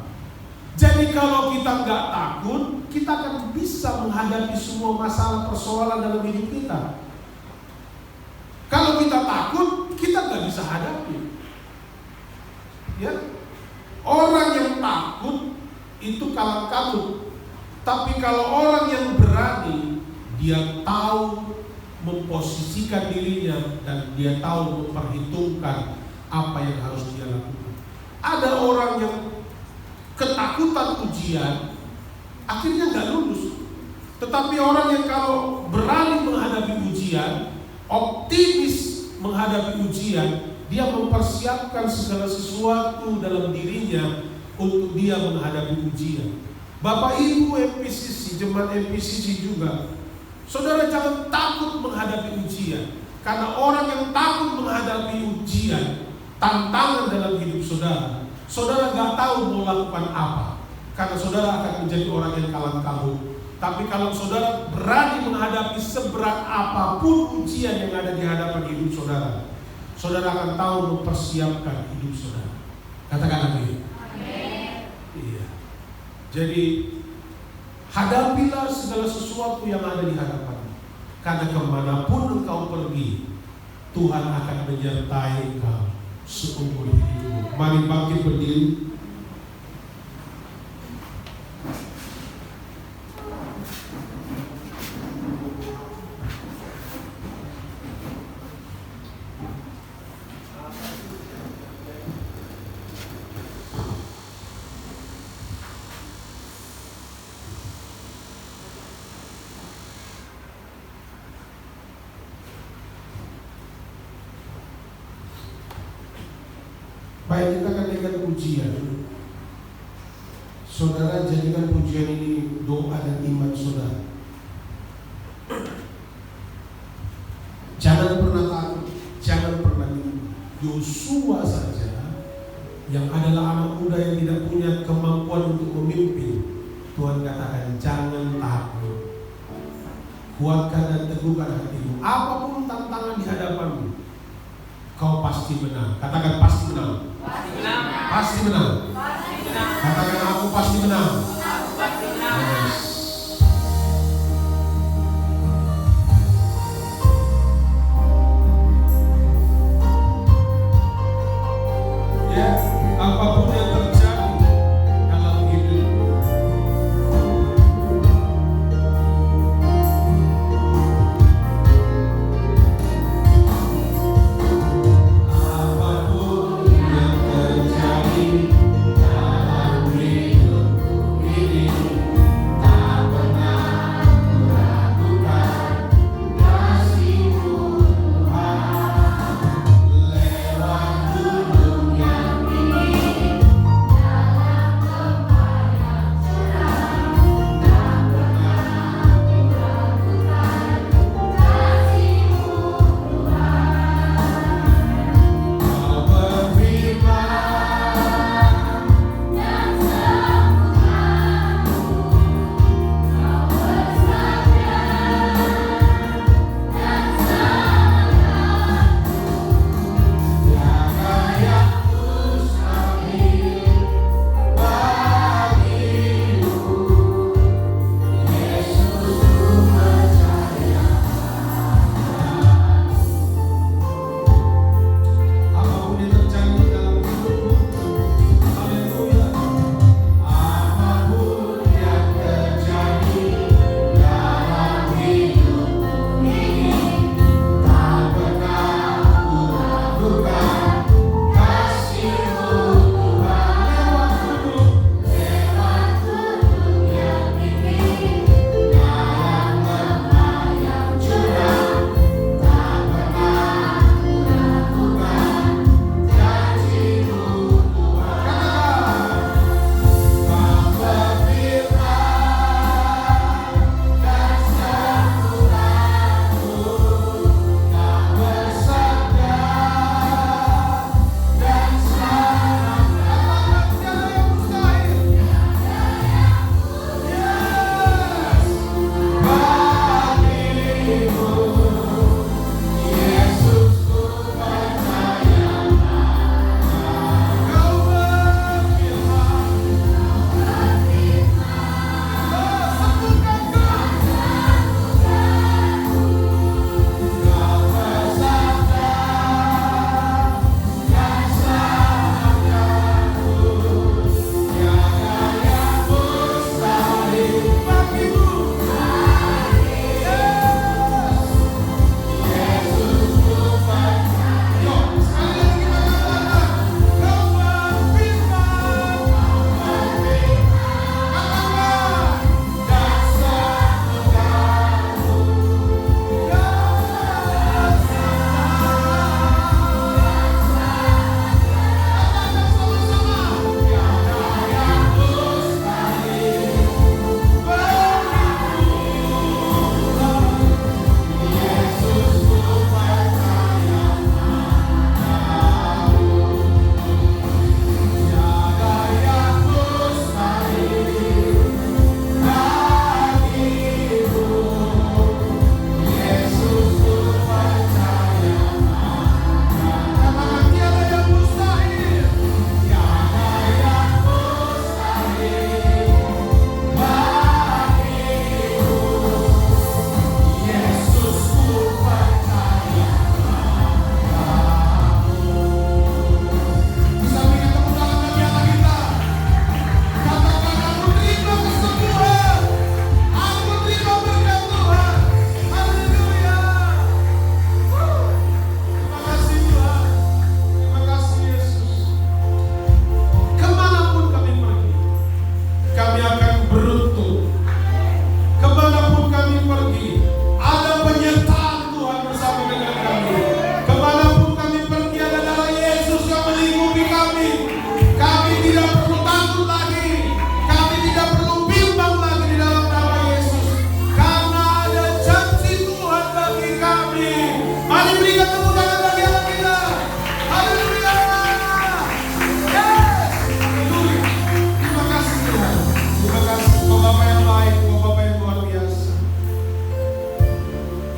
Jadi kalau kita nggak takut, kita akan bisa menghadapi semua masalah persoalan dalam hidup kita. Kalau kita takut, kita nggak bisa hadapi. Ya, orang yang takut itu kalang kabut. Tapi kalau orang yang berani, dia tahu memposisikan dirinya dan dia tahu memperhitungkan apa yang harus dia lakukan. Ada orang yang ketakutan ujian, akhirnya nggak lulus. Tetapi orang yang kalau berani menghadapi ujian, optimis menghadapi ujian, dia mempersiapkan segala sesuatu dalam dirinya untuk dia menghadapi ujian. Bapak Ibu MPCC, jemaat MPCC juga, saudara jangan takut menghadapi ujian. Karena orang yang takut menghadapi ujian, tantangan dalam hidup saudara, saudara gak tahu mau lakukan apa. Karena saudara akan menjadi orang yang kalang kabut. Tapi kalau saudara berani menghadapi seberat apapun ujian yang ada di hadapan hidup saudara, saudara akan tahu mempersiapkan hidup saudara. Katakan amin. Iya. Jadi hadapilah segala sesuatu yang ada di hadapanmu. Karena kemanapun engkau pergi, Tuhan akan menyertai engkau seumur hidupmu. Mari bangkit berdiri. Baik, kita akan naikkan pujian. Saudara jadikan pujian ini doa dan iman saudara. Jangan pernah takut, jangan pernah bingung. Yosua saja yang adalah anak muda yang tidak punya kemampuan untuk memimpin, Tuhan katakan jangan takut. Kuatkan dan teguhkan hatimu. Apapun tantangan di hadapanmu, kau pasti menang. Katakan pasti menang. Pasti menang. Katakan aku pasti menang. Yes. Ya, apapun yang terjadi dalam hidup, apapun yang terjadi dalam hidup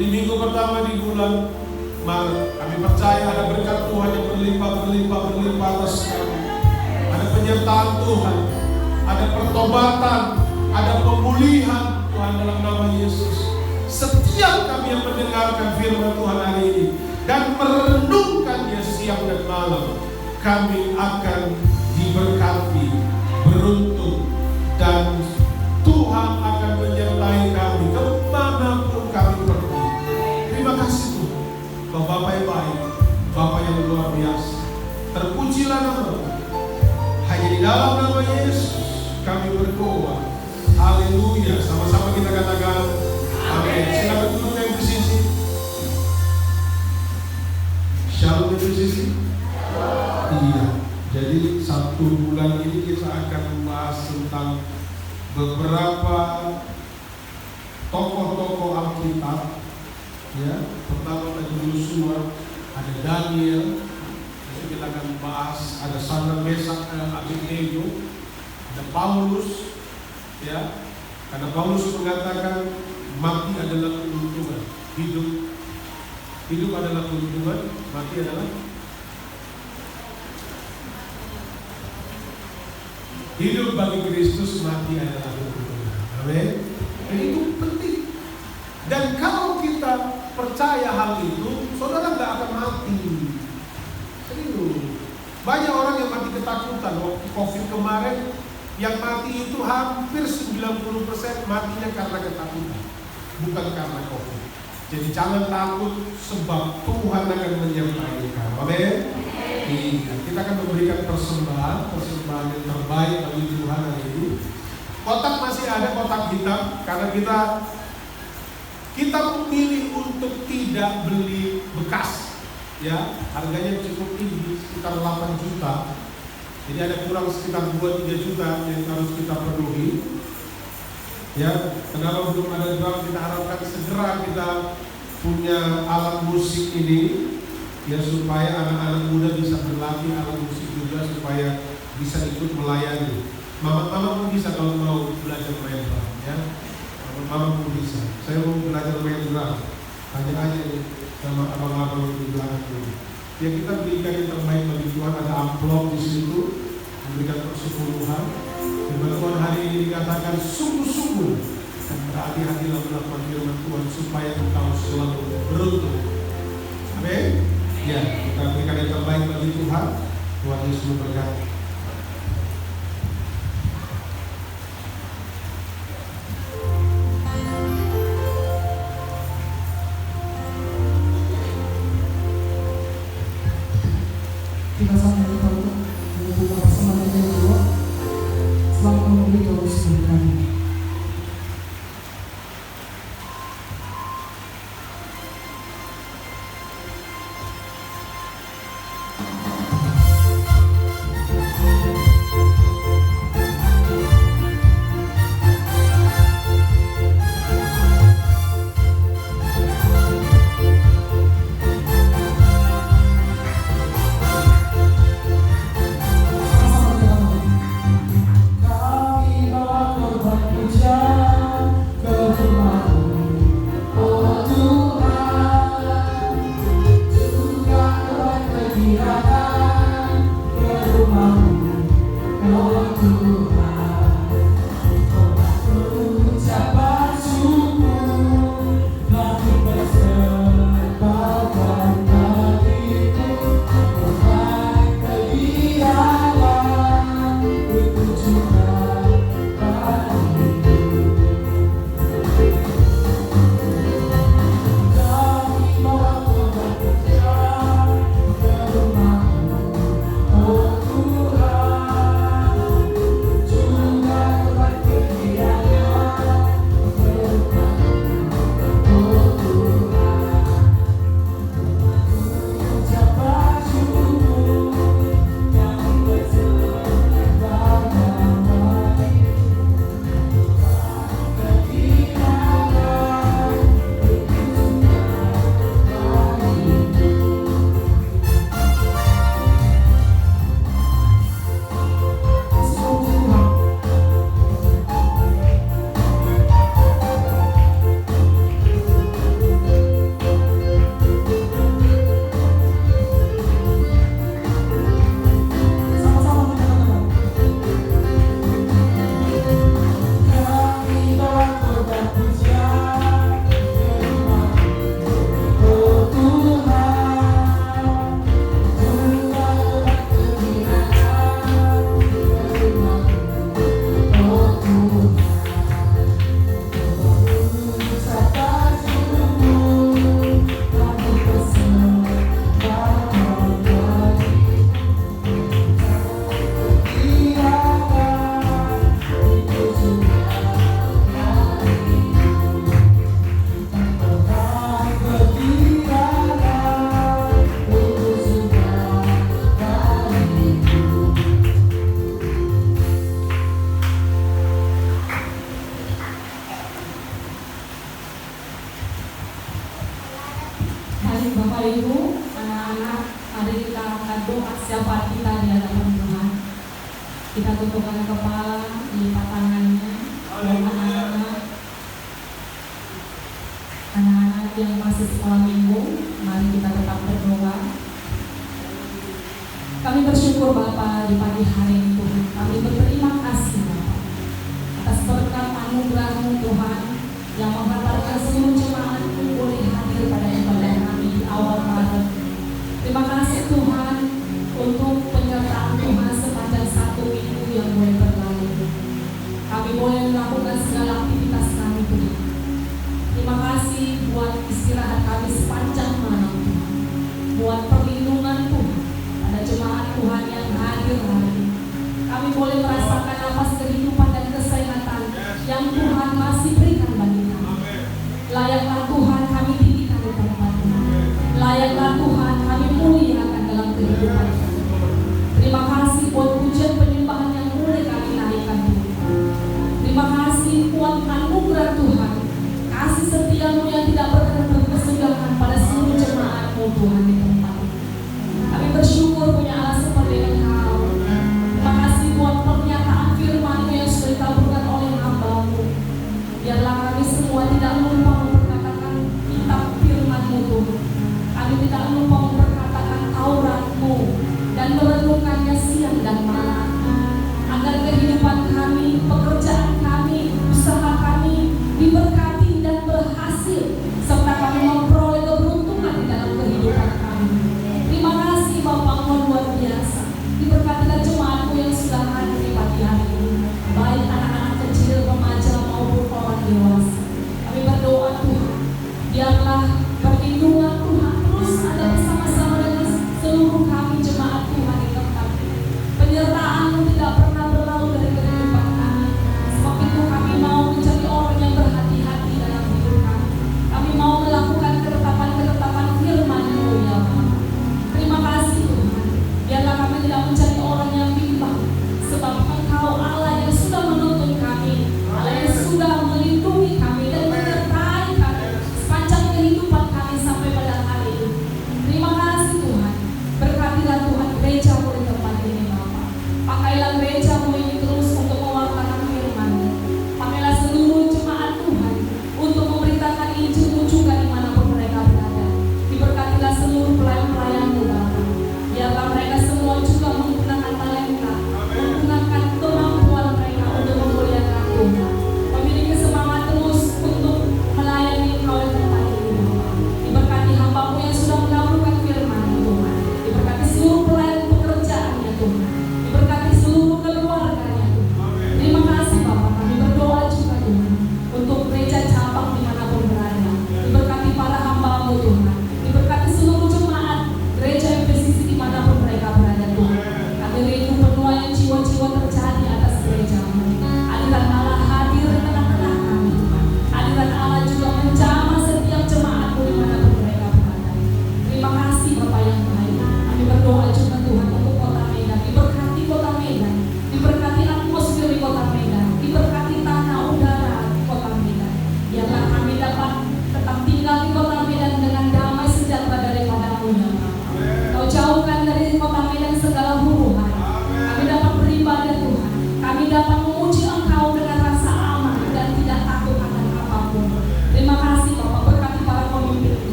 Ini minggu pertama di bulan Maret. Kami percaya ada berkat Tuhan yang berlimpah atas kami. Ada penyertaan Tuhan, ada pertobatan, ada pemulihan Tuhan dalam nama Yesus. Setiap kami yang mendengarkan firman Tuhan hari ini dan merenungkannya siang dan malam, kami akan diberkati, beruntung, dan Tuhan akan menyertai kami kemanapun kami pergi. Terima kasih Tuhan, Kau Bapa yang baik, Bapa yang luar biasa. Terpujilah nama-Mu. Hanya di dalam nama Yesus kami berdoa. Haleluya. Sama-sama kita katakan amin. Silakan duduk yang bersisi. Shalom yang bersisi. Iya. Jadi 1 bulan ini kita akan membahas tentang beberapa tokoh-tokoh Alkitab. Ya, pertama ada Yosua, ada Daniel. Jadi kita akan membahas ada Sadrak Mesak Abednego, ada Paulus. Ya, karena Paulus mengatakan mati adalah keuntungan, hidup adalah keuntungan, mati adalah hidup bagi Kristus, mati adalah keuntungan. Amin. Jadi itu penting. Dan kalau kita percaya hal itu, saudara nggak akan mati. Serius. Banyak orang yang mati ketakutan waktu COVID kemarin. Yang mati itu hampir 90% matinya karena ketakutan, bukan karena COVID. Jadi jangan takut, sebab Tuhan akan menyertai kamu. Amin. Kita akan memberikan persembahan yang terbaik bagi Tuhan hari ini. Kotak masih ada, kotak hitam, karena kita memilih untuk tidak beli bekas. Ya, harganya cukup tinggi, sekitar 8 juta. Jadi ada kurang sekitar 2-3 juta yang harus kita penuhi. Ya, kenapa belum ada drum? Kita harapkan segera kita punya alat musik ini, ya, supaya anak-anak muda bisa berlatih alat musik juga, supaya bisa ikut melayani. Mama pun bisa kalau mau belajar main drum, ya. Mama pun bisa. Saya mau belajar main drum. Tanya aja nih sama abang-abang di belakang ini. Ya, kita berikan yang terbaik bagi Tuhan. Ada amplop di situ, memberikan persepuluhan. Firman Tuhan hari ini dikatakan sungguh-sungguh dan berhati-hatilah melakukan firman Tuhan supaya engkau selalu beruntung. Amin. Ya, kita berikan yang terbaik bagi Tuhan. Tuhan Yesus memberkati. Kita sama kita untuk mengumpulkan persembahan yang kedua. Selamat memberi terus berkati. Baik Bapak Ibu, anak-anak, mari kita akan doa syafaat kita di hadapan Tuhan. Kita tundukkan kepala, lipat tangannya. Dan anak-anak yang masih sekolah minggu, mari kita tetap berdoa. Kami bersyukur Bapa di pagi hari ini Tuhan. Kami berterima kasih Bapa atas berkat anugerah-Mu Tuhan yang menghantarkan seluruh jemaat-Mu boleh hadir pada ibadah kami di awal Maret. Terima kasih Tuhan untuk penyertaan Tuhan sepanjang 1 minggu yang boleh berlalu. Kami boleh melakukan segala aktivitas kami Tuhan. Terima kasih buat istirahat kami sepanjang malam Tuhan. Buat perlindungan Tuhan pada jemaat Tuhan yang hadir hari ini. Kami boleh merasakan nafas kehidupan dan kesehatan yang Tuhan masih berikan bagi kami. Layaklah Tuhan kami tinggikan di tempat ini. Layaklah Tuhan kami muliakan dalam kehidupan kami. Terima kasih buat pujian penyembahan yang boleh kami naikkan Tuhan. Terima kasih buat anugerah Tuhan, kasih setia-Mu yang tidak pernah berkesudahan pada seluruh jemaat-Mu Tuhan di tempat ini. Kami bersyukur punya Allah seperti Engkau. Terima kasih buat pernyataan firman-Mu yang sudah ditaburkan oleh hamba-Mu. Biarlah kami semua tidak lupa memperkatakan kitab firman-Mu Tuhan. Kami tidak lupa memperkatakan Taurat-Mu dan merenungkannya siang dan malam. Agar kehidupan kami, pekerjaan kami, usaha kami diberkati dan berhasil, serta kami memperoleh keberuntungan di dalam kehidupan kami. Terima kasih Bapa-Mu luar biasa. Diberkatilah jemaat-Mu yang sudah hadir di pagi hari ini, baik anak-anak kecil, remaja maupun orang dewasa. Kami berdoa Tuhan, biarlah perlindungan Tuhan terus ada bersama-sama dengan seluruh kami jemaat Tuhan di tempat ini. Penyertaan-Mu tidak pernah berlalu dari kehidupan kami. Sebab itu kami mau menjadi orang yang berhati-hati dalam hidup kami. Kami mau melakukan ketetapan-ketetapan firman-Mu ya Bapa. Terima kasih Tuhan. Biarlah kami tidak menjadi orang yang bimbang. Sebab Engkau Allah yang sudah menuntun kami, Allah yang sudah melindungi kami dan menyertai kami sepanjang kehidupan kami sampai pada hari ini. Terima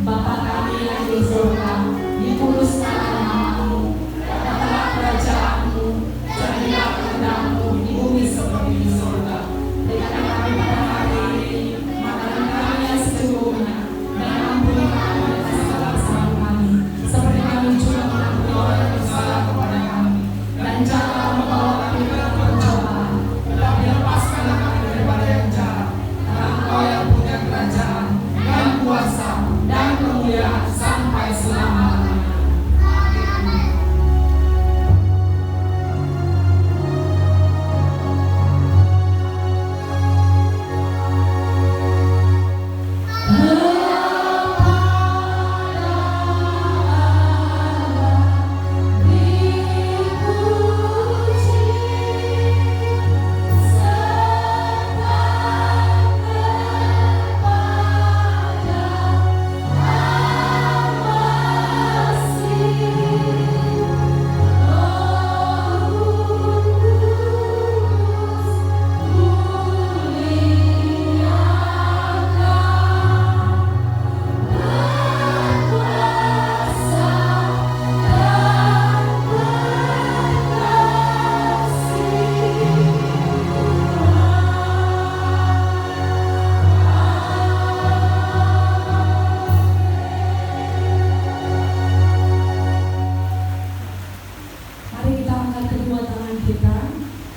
Bapa kami yang di surga, dikuduskanlah namamu, datanglah kerajaanmu, jadilah kehendakmu di bumi seperti di surga. Berikan kami pada hari ini makanan kami yang secukupnya, dan ampunilah kami atas segala kesalahan kami, seperti kami juga mengampuni orang yang bersalah kepada kami. Dan janganlah membawa kami ke dalam pencobaan, tetapi lepaskanlah kami daripada yang jahat. Karena Engkau yang punya kerajaan dan kuasa dan kemuliaan sampai selama-lamanya. Mari kita angkat kedua tangan kita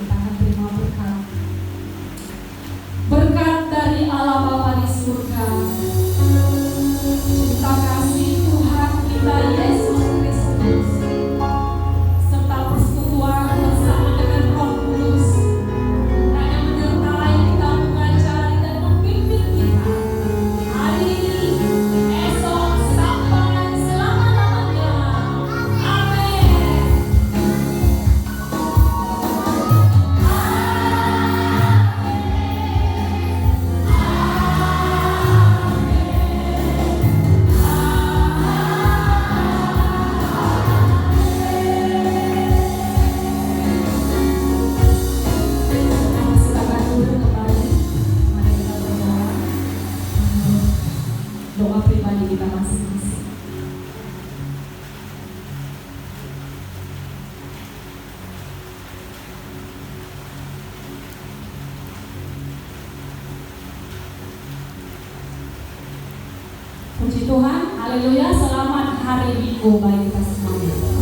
akan terima berkat. Berkat dari Allah Bapa di surga, cinta kasih Tuhan kita Yesus Kristus, serta persekutuan bersama dengan Roh Kudus yang menyertai kita, mengajari dan membimbing kita hari ini, esok, sampai selama-lamanya. Amin. Silakan duduk kembali. Mari kita berdoa. Doa pribadi kita masing-masing. Puji Tuhan, haleluya, selamat hari Minggu bagi kita semuanya.